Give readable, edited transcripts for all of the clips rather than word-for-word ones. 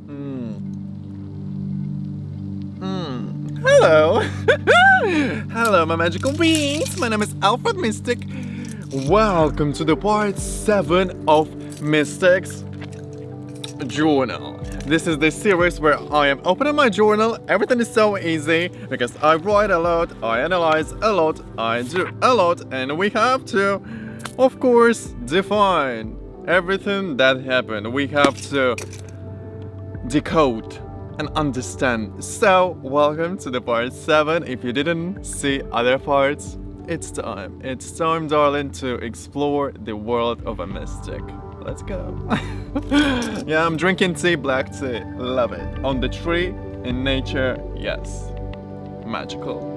Hello! Hello, my magical beings! My name is Alfred Mystic. Welcome to the part 7 of Mystic's Journal. This is the series where I am opening my journal. Everything is so easy because I write a lot, I analyze a lot, I do a lot, and we have to, of course, define everything that happened. We have to decode and understand. So, welcome to the part 7. If you didn't see other parts, it's time. It's time, darling, to explore the world of a mystic. Let's go. Yeah, I'm drinking tea, black tea. Love it. On the tree, in nature, yes. Magical.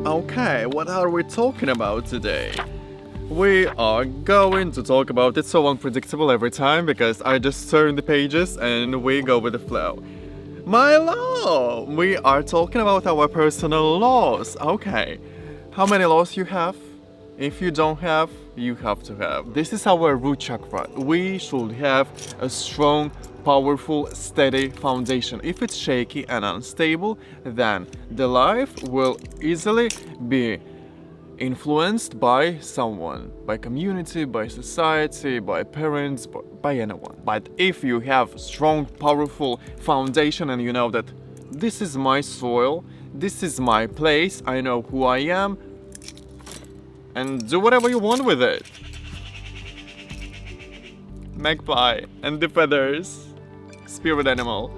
Okay, what are we talking about today? We are going to talk about it's so unpredictable every time because I just turn the pages and we go with the flow. My law! We are talking about our personal laws. Okay, how many laws you have? If you don't have, you have to have. This is our root chakra. We should have a strong, powerful, steady foundation. If it's shaky and unstable, then the life will easily be influenced by someone, by community, by society, by parents, by anyone. But if you have strong, powerful foundation and you know that this is my soil, this is my place, I know who I am, and do whatever you want with it. Magpie and the feathers, spirit animal.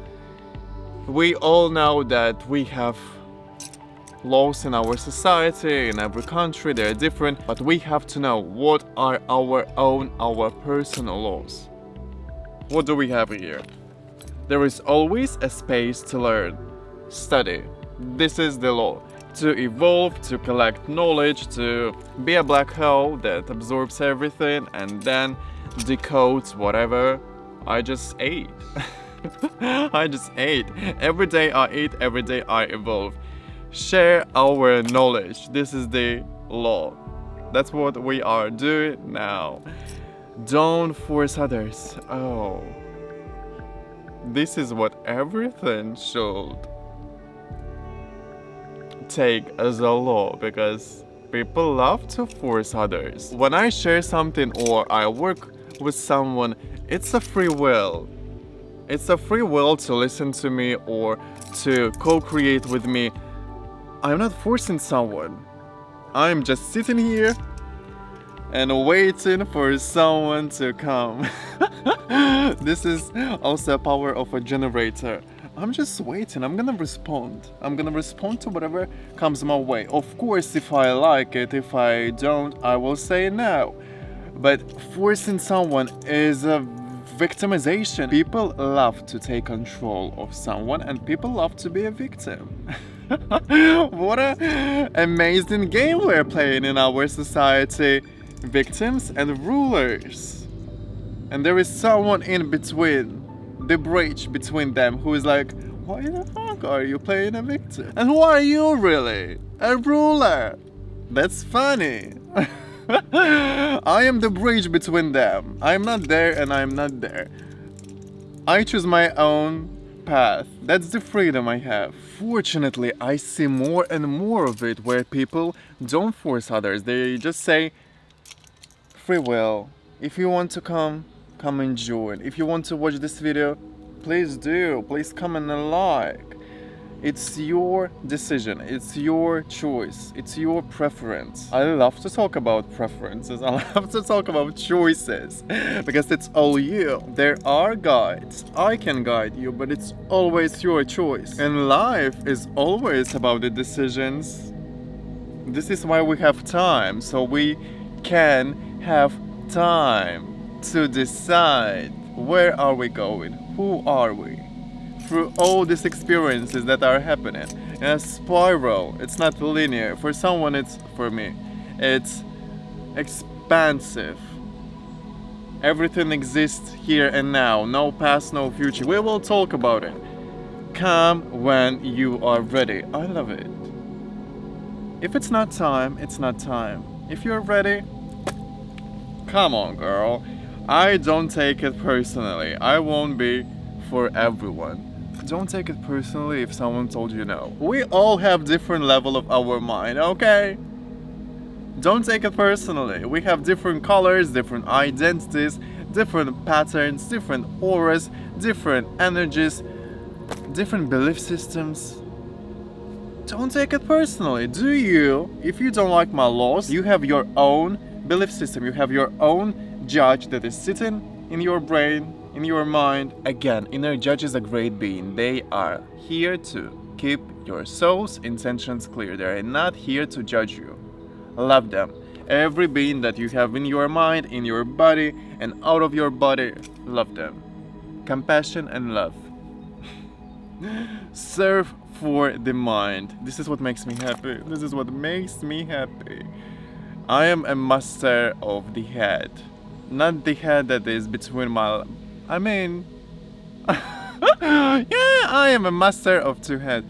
We all know that we have laws in our society, in every country, they're different, but we have to know what are our personal laws. What do we have here? There is always a space to learn, study. This is the law. To evolve, to collect knowledge, to be a black hole that absorbs everything and then decodes whatever I just ate. I just ate. Every day I eat, every day I evolve. Share our knowledge. This is the law. That's what we are doing now. Don't force others. Oh. This is what everything should take as a law because people love to force others. When I share something or I work with someone, it's a free will. It's a free will to listen to me or to co-create with me. I'm not forcing someone. I'm just sitting here and waiting for someone to come. This is also a power of a generator. I'm just waiting. I'm gonna respond. I'm gonna respond to whatever comes my way. Of course, if I like it, if I don't, I will say no. But forcing someone is a victimization. People love to take control of someone and people love to be a victim. What an amazing game we're playing in our society. Victims and rulers. And there is someone in between, the bridge between them, who is like, why the fuck are you playing a victim? And who are you really? A ruler. That's funny. I am the bridge between them. I'm not there and I'm not there. I choose my own path. That's the freedom I have. Fortunately, I see more and more of it where people don't force others. They just say, free will. If you want to come and join. If you want to watch this video, please do. Please come and like. It's your decision. It's your choice. It's your preference. I love to talk about preferences. I love to talk about choices because it's all you. There are guides. I can guide you, but it's always your choice. And life is always about the decisions. This is why we have time, so we can have time to decide where are we going, who are we, through all these experiences that are happening. In a spiral, it's not linear. For someone, for me, it's expansive. Everything exists here and now, no past, no future. We will talk about it. Come when you are ready. I love it. If it's not time, it's not time. If you're ready, come on, girl. I don't take it personally. I won't be for everyone. Don't take it personally if someone told you no. We all have different level of our mind, okay? Don't take it personally. We have different colors, different identities, different patterns, different auras, different energies, different belief systems. Don't take it personally. Do you? If you don't like my laws, you have your own belief system. You have your own judge that is sitting in your brain, in your mind. Again, inner judge is a great being. They are here to keep your soul's intentions clear. They are not here to judge you. Love them. Every being that you have in your mind, in your body, and out of your body, love them. Compassion and love. Serve for the mind. This is what makes me happy. This is what makes me happy. I am a master of the head. Not the head that is between my... I mean... yeah, I am a master of two heads.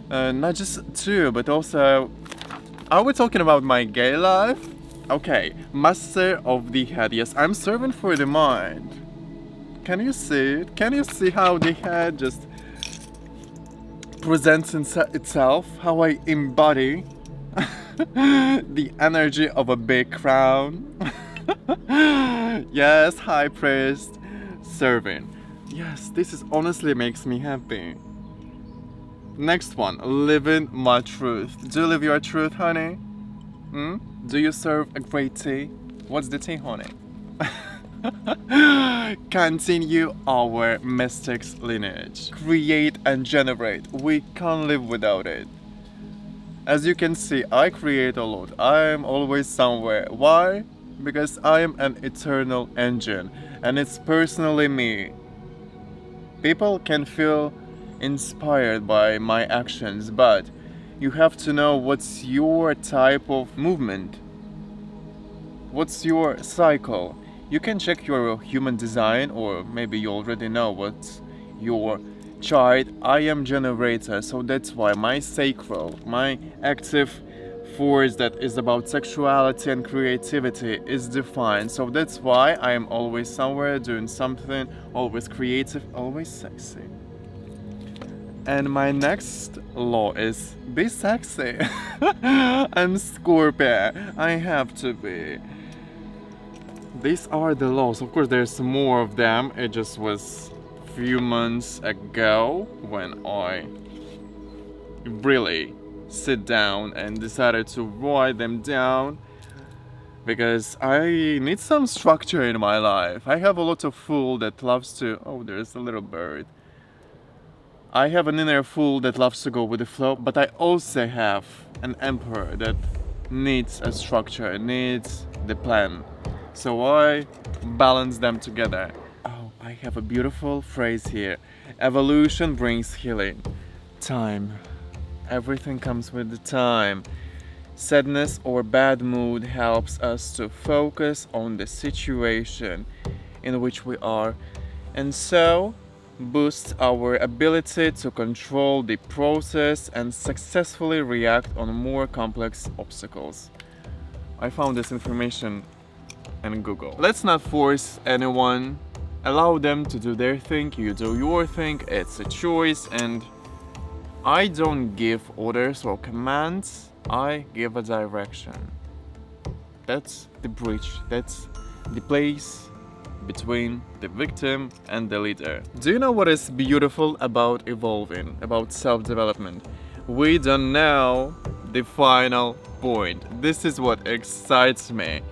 Not just two, but also... Are we talking about my gay life? Okay, master of the head. Yes, I'm serving for the mind. Can you see it? Can you see how the head just presents itself? How I embody the energy of a big crown? Yes, high priest, serving. Yes, this is honestly makes me happy. Next one, living my truth. Do you live your truth, honey? Do you serve a great tea? What's the tea, honey? Continue our Mystic's lineage. Create and generate. We can't live without it. As you can see, I create a lot. I am always somewhere. Why? Because I am an eternal engine, and it's personally me. People can feel inspired by my actions, but you have to know what's your type of movement. What's your cycle? You can check your human design, or maybe you already know what's your chart. I am generator, so that's why my sacral, my active force that is about sexuality and creativity is defined. So that's why I am always somewhere doing something, always creative, always sexy. And my next law is be sexy. I'm Scorpio. I have to be. These are the laws. Of course, there's more of them. It just was a few months ago when I really sit down and decided to write them down because I need some structure in my life. I have a lot of fool that loves to... Oh, there's a little bird. I have an inner fool that loves to go with the flow, but I also have an emperor that needs a structure, needs the plan. So I balance them together. Oh, I have a beautiful phrase here. Evolution brings healing. Time. Everything comes with the time. Sadness or bad mood helps us to focus on the situation in which we are, and so boosts our ability to control the process and successfully react on more complex obstacles. I found this information in Google. Let's not force anyone. Allow them to do their thing, you do your thing, it's a choice, and I don't give orders or commands, I give a direction. That's the bridge, that's the place between the victim and the leader. Do you know what is beautiful about evolving, about self-development? We don't know the final point. This is what excites me.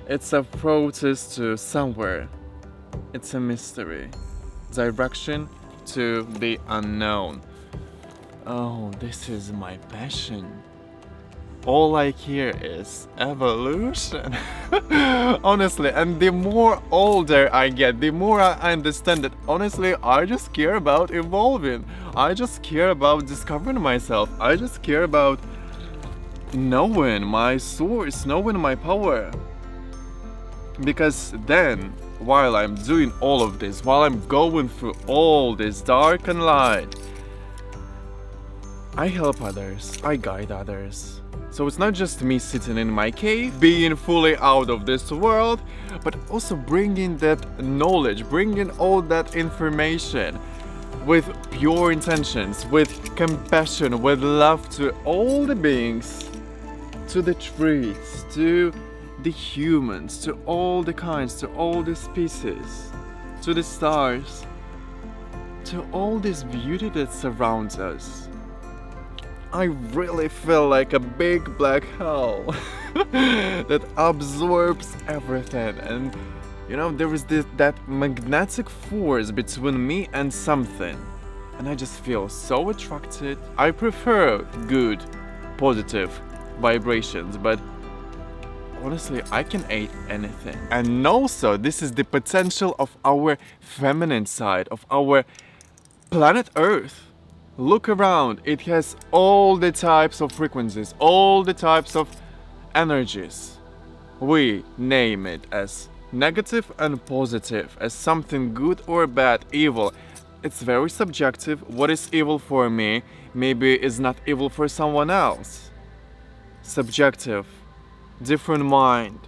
It's a protest to somewhere. It's a mystery. Direction to the unknown. Oh, this is my passion. All I hear is evolution. Honestly, and the more older I get, the more I understand that honestly, I just care about evolving. I just care about discovering myself. I just care about knowing my source, knowing my power. Because then, while I'm doing all of this, while I'm going through all this dark and light, I help others, I guide others. So it's not just me sitting in my cave, being fully out of this world, but also bringing that knowledge, bringing all that information with pure intentions, with compassion, with love to all the beings, to the trees, to the humans, to all the kinds, to all the species, to the stars, to all this beauty that surrounds us. I really feel like a big black hole that absorbs everything, and there is that magnetic force between me and something, and I just feel so attracted. I prefer good, positive vibrations, but honestly, I can eat anything. And also, this is the potential of our feminine side, of our planet Earth. Look around, it has all the types of frequencies, all the types of energies. We name it as negative and positive, as something good or bad, evil. It's very subjective. What is evil for me, maybe is not evil for someone else. Subjective, different mind.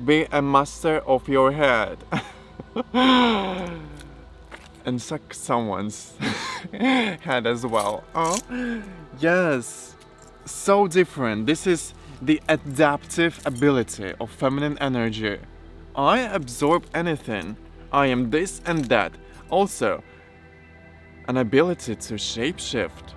Be a master of your head. And suck someone's head as well. Oh, yes, so different. This is the adaptive ability of feminine energy. I absorb anything. I am this and that. Also, an ability to shapeshift.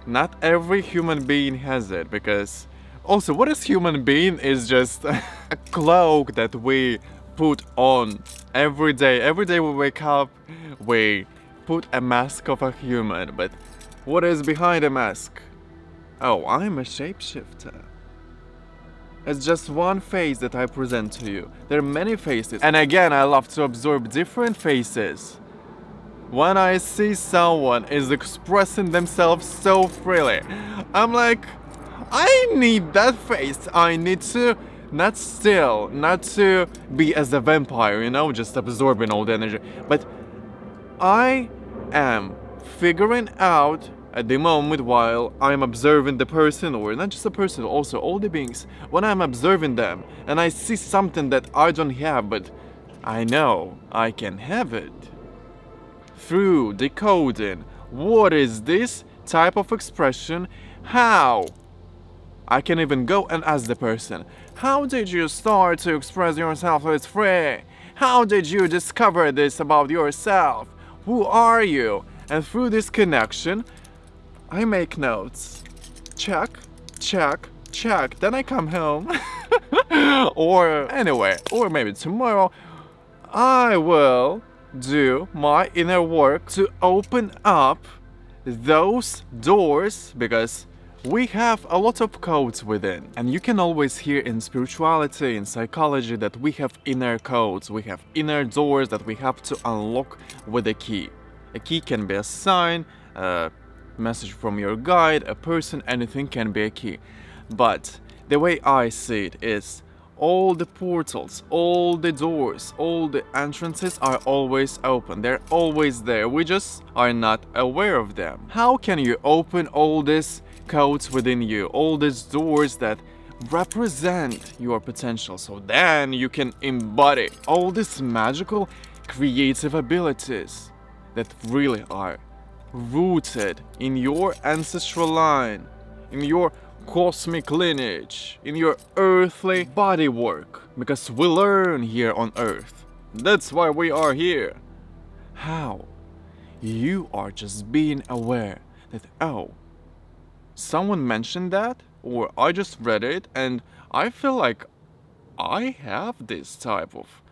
Not every human being has it, because also, what is human being is just a cloak that we put on every day. Every day we wake up, we put a mask of a human, but what is behind a mask? Oh, I'm a shapeshifter. It's just one face that I present to you. There are many faces, and again, I love to absorb different faces. When I see someone is expressing themselves so freely, I'm like, I need that face. I need to not to be as a vampire, just absorbing all the energy. But I am figuring out at the moment while I'm observing the person, or not just the person, also all the beings, when I'm observing them and I see something that I don't have, but I know I can have it. Through decoding what is this type of expression, how I can even go and ask the person, how did you start to express yourself so it's free? How did you discover this about yourself? Who are you? And through this connection, I make notes. Check, check, check. Then I come home. Or anyway, or maybe tomorrow, I will do my inner work to open up those doors, because we have a lot of codes within, and you can always hear in spirituality, in psychology, that we have inner codes, we have inner doors that we have to unlock with a key. A key can be a sign, a message from your guide, a person, anything can be a key. But the way I see it is, all the portals, all the doors, all the entrances are always open. They're always there. We just are not aware of them. How can you open all these codes within you, all these doors that represent your potential, so then you can embody all these magical creative abilities that really are rooted in your ancestral line, in your cosmic lineage, in your earthly body work, because we learn here on Earth. That's why we are here. How? You are just being aware that, oh, someone mentioned that, or I just read it and I feel like I have this type of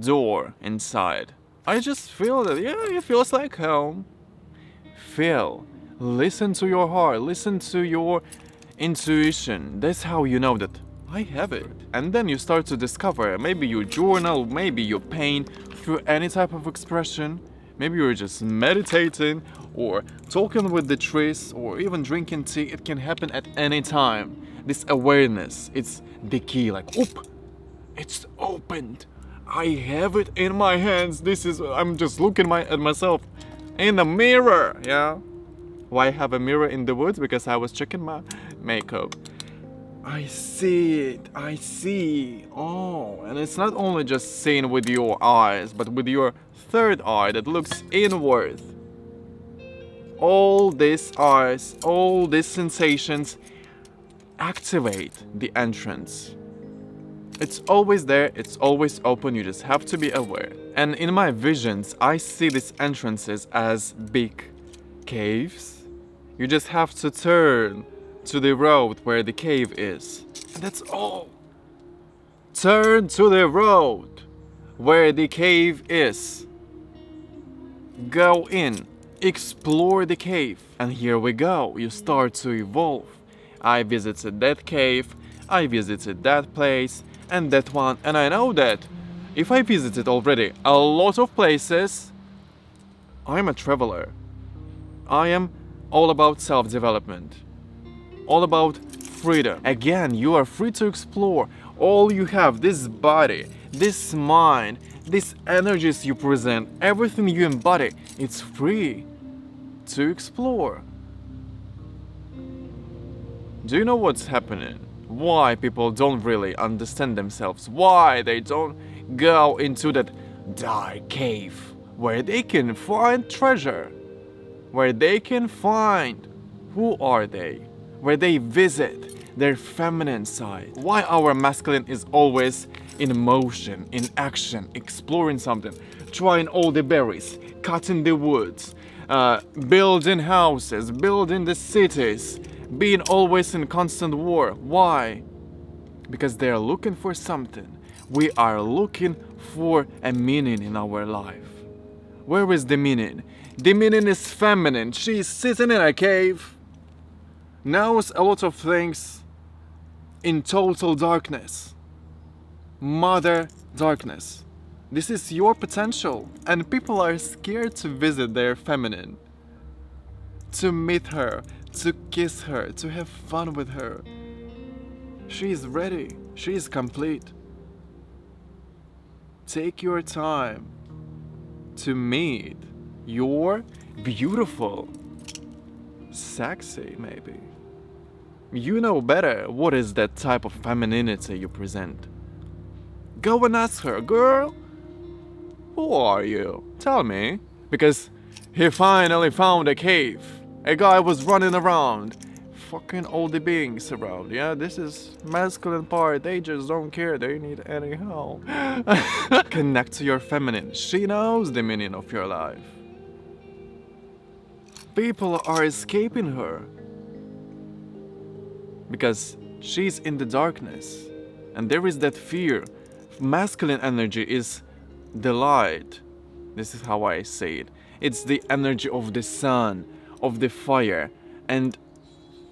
door inside. I just feel that, yeah, it feels like home. Feel. Listen to your heart, listen to your intuition. That's how you know that I have it. And then you start to discover, maybe you journal, maybe you paint through any type of expression. Maybe you're just meditating or talking with the trees or even drinking tea. It can happen at any time. This awareness, it's the key, like, oop, it's opened. I have it in my hands. I'm just looking at myself in the mirror, yeah? Why I have a mirror in the woods? Because I was checking my makeup. I see it. I see. Oh, and it's not only just seen with your eyes, but with your third eye that looks inward. All these eyes, all these sensations activate the entrance. It's always there, it's always open, you just have to be aware. And in my visions, I see these entrances as big caves. You just have to turn to the road where the cave is. And that's all. Turn to the road where the cave is. Go in, explore the cave. And here we go, you start to evolve. I visited that cave, I visited that place, and that one, and I know that if I visited already a lot of places, I'm a traveler. I am all about self-development, all about freedom. Again, you are free to explore. All you have, this body, this mind, these energies you present, everything you embody, it's free to explore. Do you know what's happening? Why people don't really understand themselves? Why they don't go into that dark cave where they can find treasure? Where they can find who are they? Where they visit their feminine side. Why our masculine is always in motion, in action, exploring something, trying all the berries, cutting the woods, building houses, building the cities, being always in constant war. Why? Because they are looking for something. We are looking for a meaning in our life. Where is the meaning? The meaning is feminine. She's sitting in a cave, knows a lot of things, in total darkness. Mother darkness. This is your potential, and people are scared to visit their feminine, to meet her, to kiss her, to have fun with her. She is ready. She is complete. Take your time to meet your beautiful, sexy maybe. You know better what is that type of femininity you present. Go and ask her, girl, who are you? Tell me. Because he finally found a cave. A guy was running around. Fucking all the beings around. Yeah, this is masculine part. They just don't care. They need any help. Connect to your feminine. She knows the meaning of your life. People are escaping her because she's in the darkness. And there is that fear. Masculine energy is the light. This is how I say it. It's the energy of the sun, of the fire, and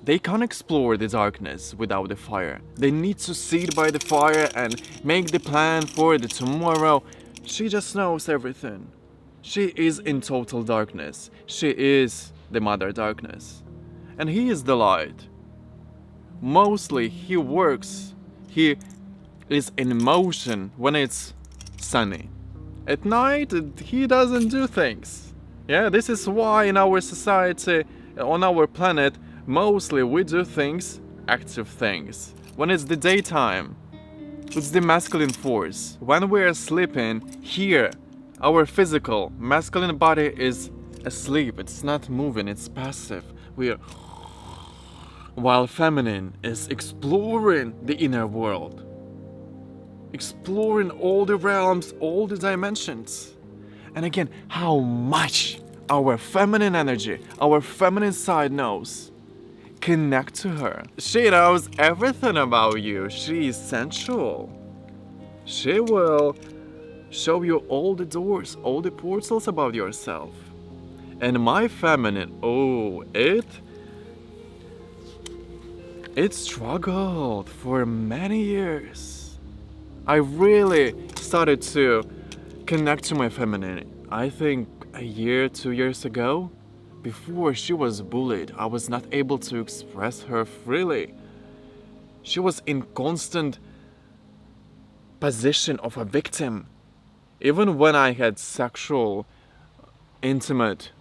they can't explore the darkness without the fire. They need to sit by the fire and make the plan for the tomorrow. She just knows everything. She is in total darkness. She is the mother darkness. And he is the light. Mostly he works, he is in motion when it's sunny. At night, he doesn't do things. Yeah, this is why in our society, on our planet, mostly we do things, active things. When it's the daytime, it's the masculine force. When we are sleeping, here, our physical, masculine body is asleep. It's not moving, it's passive. We are... While feminine is exploring the inner world. Exploring all the realms, all the dimensions. And again, how much our feminine energy, our feminine side knows. Connect to her. She knows everything about you. She is sensual. She will show you all the doors, all the portals about yourself. And my feminine, oh, it struggled for many years. I really started to connect to my feminine, I think a year, 2 years ago. Before she was bullied, I was not able to express her freely. She was in constant position of a victim. Even when I had sexual, intimate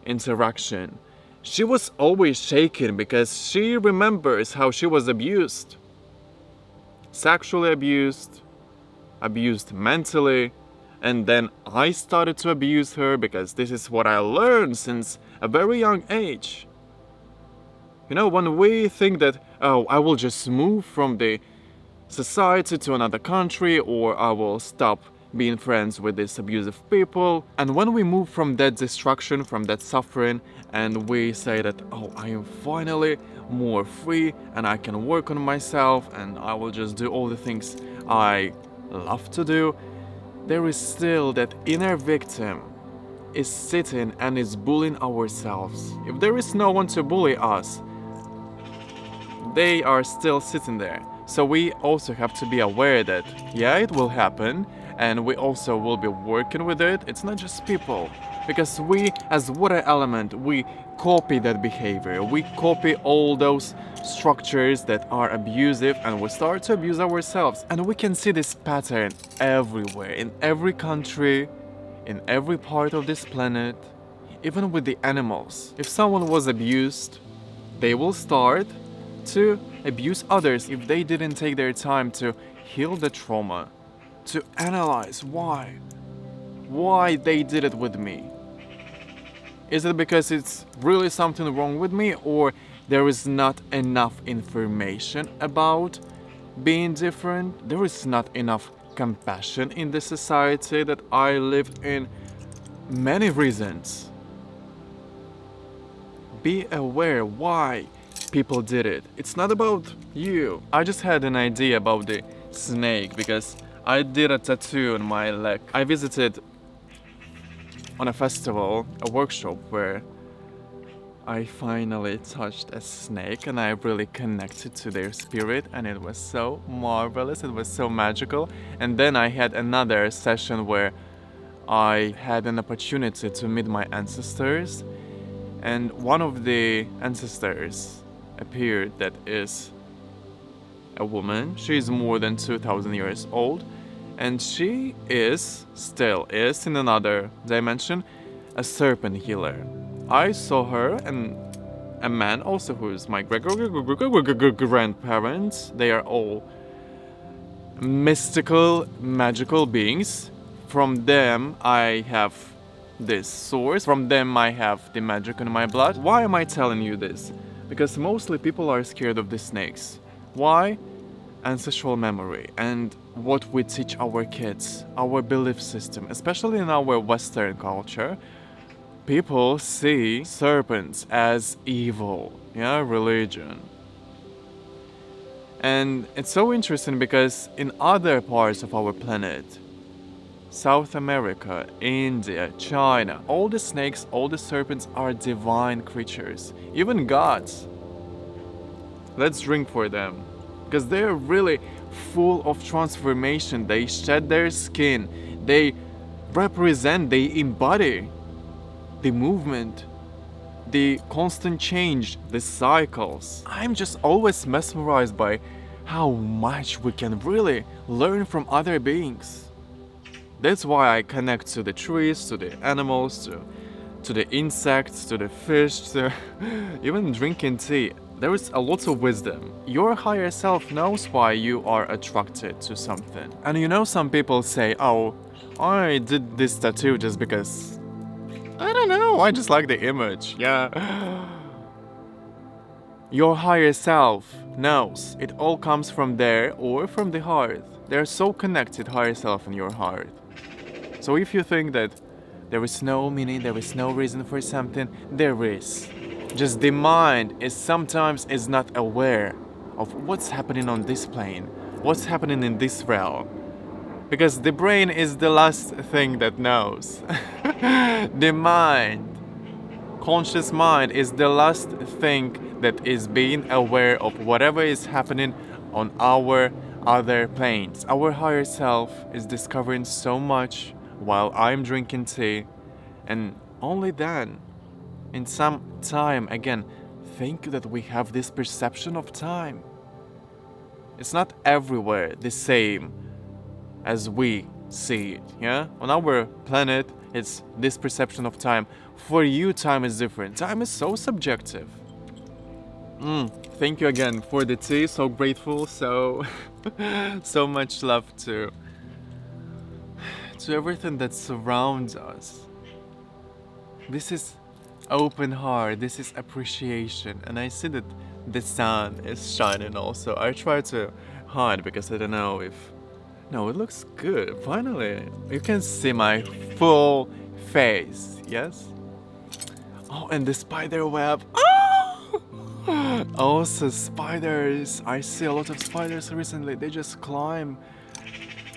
interaction, she was always shaken because she remembers how she was abused. Sexually abused, abused mentally, and then I started to abuse her because this is what I learned since a very young age. You know, when we think that, oh, I will just move from the society to another country, or I will stop being friends with these abusive people, and when we move from that destruction, from that suffering, and we say that, oh, I am finally more free and I can work on myself and I will just do all the things I love to do, there is still that inner victim is sitting and is bullying ourselves. If there is no one to bully us, they are still sitting there. So we also have to be aware that, yeah, it will happen, and we also will be working with it. It's not just people, because we, as water element, we copy that behavior. We copy all those structures that are abusive, and we start to abuse ourselves. And we can see this pattern everywhere, in every country, in every part of this planet, even with the animals. If someone was abused, they will start to abuse others if they didn't take their time to heal the trauma, to analyze why they did it with me. Is it because it's really something wrong with me, or there is not enough information about being different? There is not enough compassion in the society that I live in. Many reasons. Be aware why people did it. It's not about you. I just had an idea about the snake because I did a tattoo on my leg. I visited on a festival, a workshop where I finally touched a snake and I really connected to their spirit, and it was so marvelous, it was so magical. And then I had another session where I had an opportunity to meet my ancestors, and one of the ancestors appeared that is a woman. She is more than 2,000 years old, and she still is in another dimension, a serpent healer. I saw her and a man also who is my grandparents. They are all mystical, magical beings. From them I have this source. From them I have the magic in my blood. Why am I telling you this? Because mostly people are scared of the snakes. Why? Ancestral memory and what we teach our kids, our belief system, especially in our Western culture. People see serpents as evil, religion. And it's so interesting because in other parts of our planet, South America, India, China, all the snakes, all the serpents are divine creatures, even gods. Let's drink for them, because they're really full of transformation. They shed their skin, they represent, they embody the movement, the constant change, the cycles. I'm just always mesmerized by how much we can really learn from other beings. That's why I connect to the trees, to the animals, to the insects, to the fish, to even drinking tea. There is a lot of wisdom. Your higher self knows why you are attracted to something. And some people say, oh, I did this tattoo just because, I don't know, I just like the image, Your higher self knows. It all comes from there or from the heart. They're so connected, higher self and your heart. So if you think that there is no meaning, there is no reason for something, there is. Just the mind sometimes is not aware of what's happening on this plane, what's happening in this realm. Because the brain is the last thing that knows. The mind, conscious mind, is the last thing that is being aware of whatever is happening on our other planes. Our higher self is discovering so much while I'm drinking tea, and only then, in some time, again, think that we have this perception of time. It's not everywhere the same as we see it, On our planet, It's this perception of time. For you, time is different. Time is so subjective. Thank you again for the tea. So grateful. So so much love to everything that surrounds us. This is open heart. This is appreciation. And I see that the sun is shining also. I try to hide because I don't know if... No, it looks good. Finally, you can see my full face. Yes? Oh, and the spider web. Also spiders. I see a lot of spiders recently. They just climb.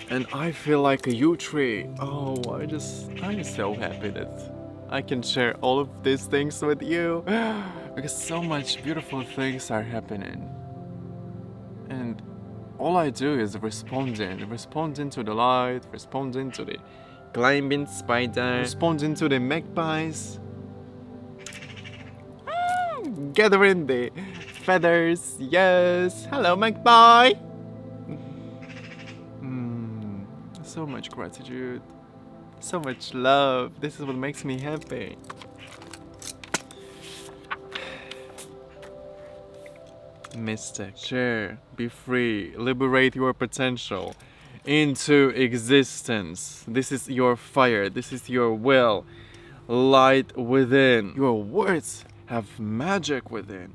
And I feel like a yew tree. Oh, I'm so happy that I can share all of these things with you. Because so much beautiful things are happening. And all I do is responding to the light, responding to the climbing spider, responding to the magpies, gathering the feathers. Yes, hello magpie. So much gratitude, so much love. This is what makes me happy. Mystic. Share, be free, liberate your potential into existence. This is your fire, this is your will. Light within. Your words have magic within.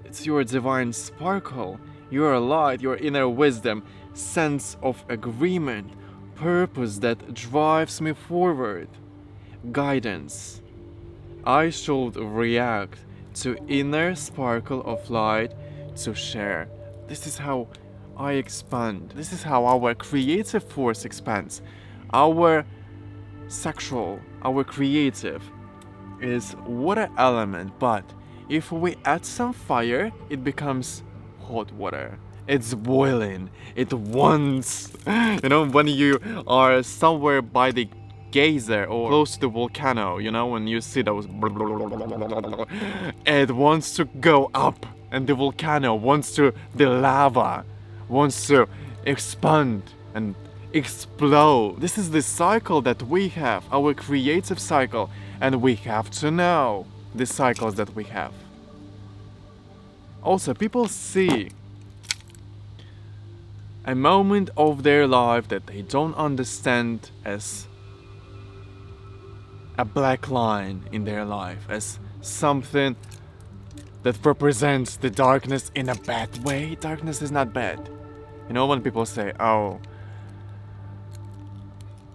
It's your divine sparkle, your light, your inner wisdom, sense of agreement, purpose that drives me forward. Guidance. I should react to inner sparkle of light to share. This is how I expand. This is how our creative force expands. Our sexual, our creative is water element, but if we add some fire, it becomes hot water. It's boiling. It wants, when you are somewhere by the geyser or close to the volcano, when you see those, it wants to go up, and the volcano wants to, the lava wants to expand and explode. This is the cycle that we have, our creative cycle, and we have to know the cycles that we have. Also, people see a moment of their life that they don't understand as a black line in their life, as something that represents the darkness in a bad way. Darkness is not bad. When people say, oh,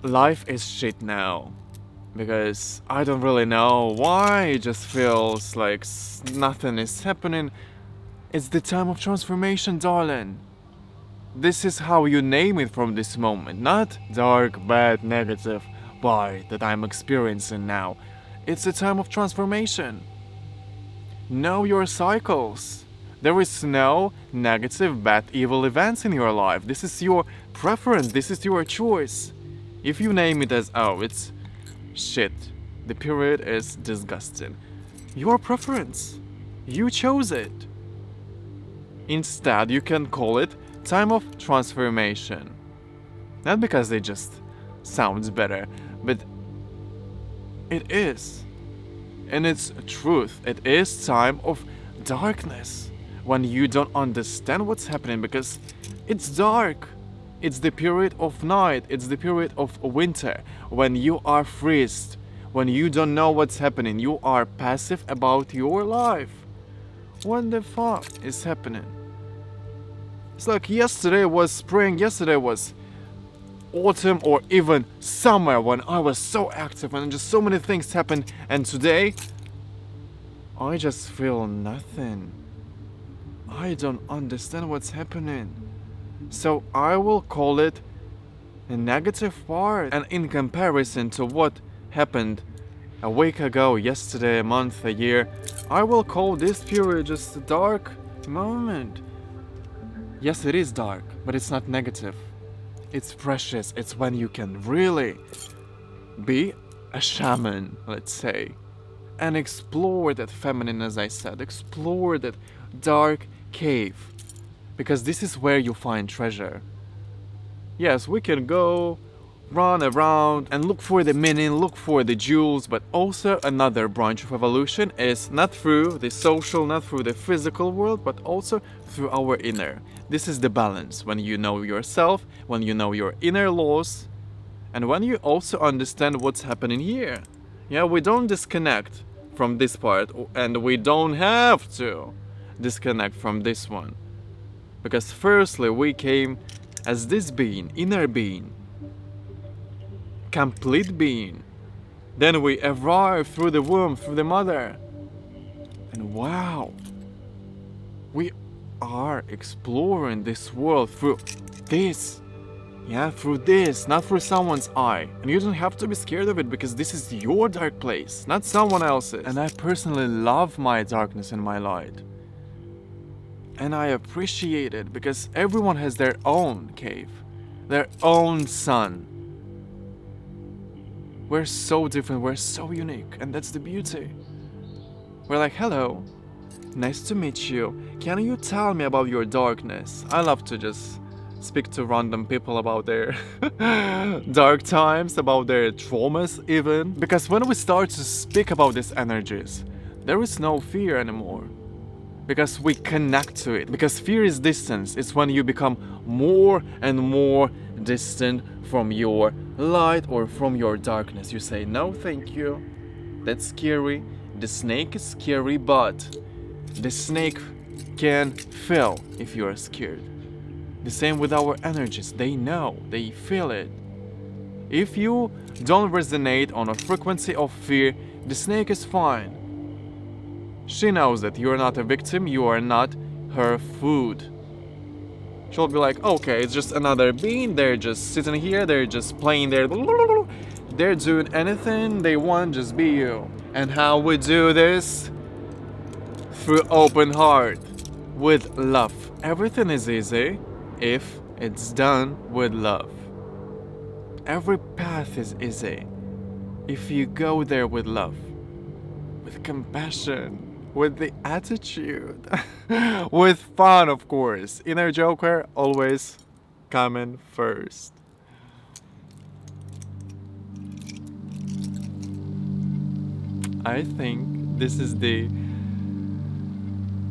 life is shit now, because I don't really know why, it just feels like nothing is happening. It's the time of transformation, darling. This is how you name it from this moment, not dark, bad, negative vibe that I'm experiencing now. It's a time of transformation. Know your cycles. There is no negative, bad, evil events in your life. This is your preference. This is your choice. If you name it as, oh, it's shit, the period is disgusting, your preference. You chose it. Instead, you can call it time of transformation. Not because it just sounds better, but it is. And it's truth. It is time of darkness. When you don't understand what's happening because it's dark. It's the period of night. It's the period of winter. When you are freezed. When you don't know what's happening. You are passive about your life. What the fuck is happening? It's like yesterday was spring, yesterday was autumn or even summer when I was so active and just so many things happened, and today I just feel nothing. I don't understand what's happening. So I will call it a negative part, and in comparison to what happened a week ago, yesterday, a month, a year, I will call this period just a dark moment. Yes, it is dark, but it's not negative. It's precious. It's when you can really be a shaman, let's say, and explore that feminine, as I said, explore that dark cave, because this is where you find treasure. Yes, we can go run around and look for the meaning, look for the jewels. But also another branch of evolution is not through the social, not through the physical world, but also through our inner. This is the balance, when you know yourself, when you know your inner laws, and when you also understand what's happening here. Yeah, we don't disconnect from this part, and we don't have to disconnect from this one. Because firstly, we came as this being, inner being, complete being. Then we arrive through the womb, through the mother. And wow, we are exploring this world through this. Yeah, through this, not through someone's eye. And you don't have to be scared of it, because this is your dark place, not someone else's. And I personally love my darkness and my light. And I appreciate it, because everyone has their own cave, their own sun. We're so different, we're so unique, and that's the beauty. We're like, hello, nice to meet you. Can you tell me about your darkness? I love to just speak to random people about their dark times, about their traumas even. Because when we start to speak about these energies, there is no fear anymore. Because we connect to it. Because fear is distance. It's when you become more and more distant from your light or from your darkness. You say, no, thank you. That's scary. The snake is scary, but the snake can feel if you are scared. The same with our energies. They know, they feel it. If you don't resonate on a frequency of fear, the snake is fine. She knows that you are not a victim, you are not her food. She'll be like, okay, it's just another being, they're just sitting here, they're just playing their... They're doing anything they want, just be you. And how we do this? Through open heart, with love. Everything is easy if it's done with love. Every path is easy if you go there with love, with compassion, with the attitude, with fun, of course. Inner Joker always coming first. I think this is the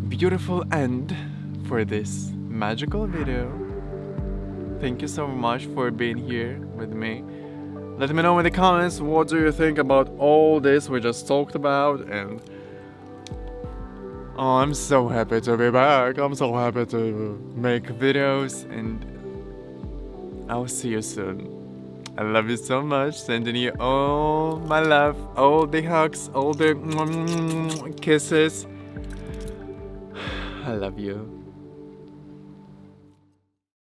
beautiful end for this magical video. Thank you so much for being here with me. Let me know in the comments, what do you think about all this we just talked about. And oh, I'm so happy to be back. I'm so happy to make videos, and I'll see you soon. I love you so much. Sending you all my love, all the hugs, all the kisses. I love you.